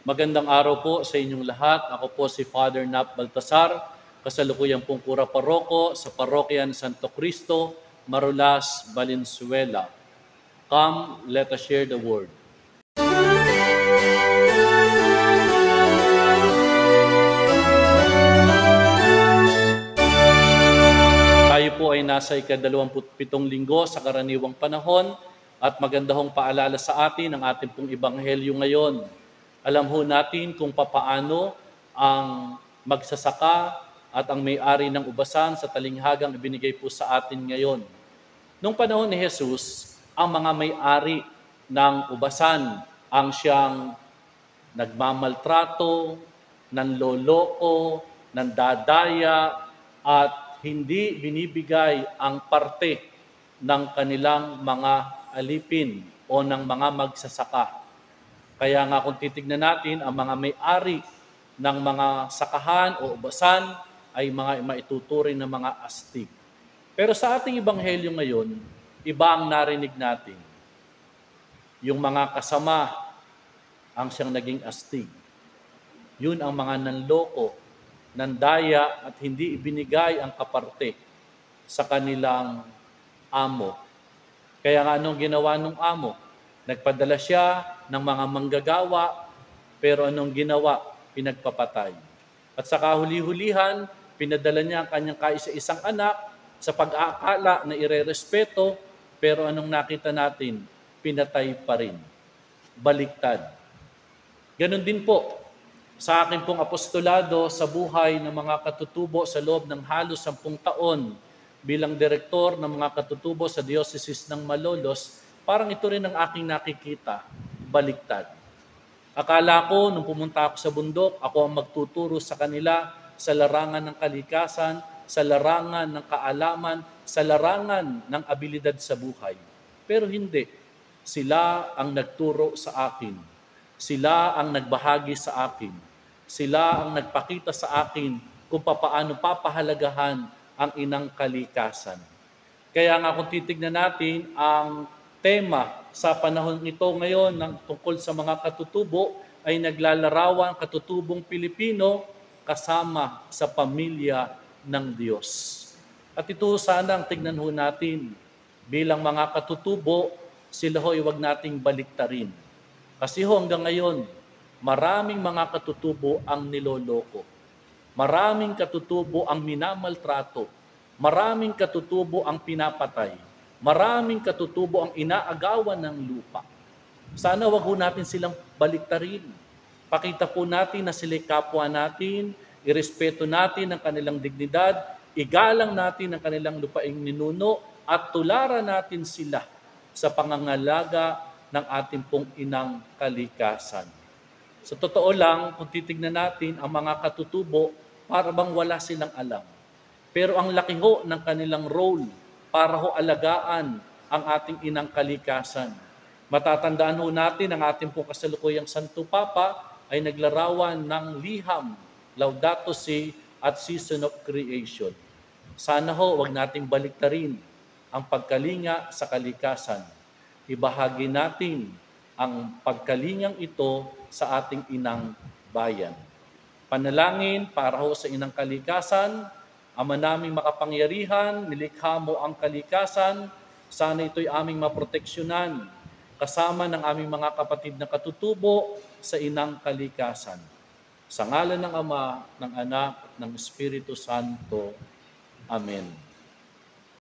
Magandang araw po sa inyong lahat. Ako po si Father Nap Baltasar, kasalukuyan pong kura paroko sa Parokya ng Santo Cristo, Marulas, Valenzuela. Come, let us share the word. Tayo po ay nasa ika-27 linggo sa karaniwang panahon at maganda hong paalala sa atin ang ating pong ebanghelyo ngayon. Alam ho natin kung papaano ang magsasaka at ang may-ari ng ubasan sa talinghagang ibinigay po sa atin ngayon. Noong panahon ni Jesus, ang mga may-ari ng ubasan ang siyang nagmamaltrato, nanloloko, nandadaya, at hindi binibigay ang parte ng kanilang mga alipin o ng mga magsasaka. Kaya nga kung titignan natin, ang mga may-ari ng mga sakahan o ubasan ay mga maituturing na mga astig. Pero sa ating ebanghelyo ngayon, iba ang narinig natin. Yung mga kasama ang siyang naging astig. Yun ang mga nanloko, nandaya at hindi ibinigay ang kaparte sa kanilang amo. Kaya nga anong ginawa ng amo? Nagpadala siya ng mga manggagawa, pero anong ginawa? Pinagpapatay. At sa kahuli-hulihan, pinadala niya ang kanyang kaisa-isang anak sa pag-aakala na irerespeto, pero anong nakita natin? Pinatay pa rin. Baliktad. Ganon din po sa akin pong apostolado sa buhay ng mga katutubo sa loob ng halos 10 taon bilang direktor ng mga katutubo sa Diocese ng Malolos, parang ito rin ang aking nakikita, baliktad. Akala ko, nung pumunta ako sa bundok, ako ang magtuturo sa kanila sa larangan ng kalikasan, sa larangan ng kaalaman, sa larangan ng abilidad sa buhay. Pero hindi. Sila ang nagturo sa akin. Sila ang nagbahagi sa akin. Sila ang nagpakita sa akin kung paano papahalagahan ang inang kalikasan. Kaya nga kung titignan natin ang tema sa panahon ito ngayon ng tungkol sa mga katutubo ay naglalarawan katutubong Pilipino kasama sa pamilya ng Diyos. At ito sana ang tignan ho natin bilang mga katutubo, sila ho iwag nating baliktarin. Kasi ho hanggang ngayon, maraming mga katutubo ang niloloko. Maraming katutubo ang minamaltrato. Maraming katutubo ang pinapatay. Maraming katutubo ang inaagawan ng lupa. Sana wag ho natin silang baliktarin. Pakita po natin na sila kapwa natin, irespeto natin ang kanilang dignidad, igalang natin ang kanilang lupaing ninuno, at tularan natin sila sa pangangalaga ng ating pong inang kalikasan. Sa totoo lang, kung titignan natin ang mga katutubo, para bang wala silang alam. Pero ang laki ho ng kanilang role para ho alagaan ang ating inang kalikasan. Matatandaan ho natin ang ating pong kasalukuyang Santo Papa ay naglarawan ng liham, Laudato Si at Season of Creation. Sana ho, wag nating baliktarin ang pagkalinga sa kalikasan. Ibahagi natin ang pagkalingang ito sa ating inang bayan. Panalangin para ho sa inang kalikasan, Ama naming makapangyarihan, nilikha mo ang kalikasan, sana ito'y aming maproteksyonan, kasama ng aming mga kapatid na katutubo sa inang kalikasan. Sa ngalan ng Ama, ng Anak, at ng Espiritu Santo. Amen.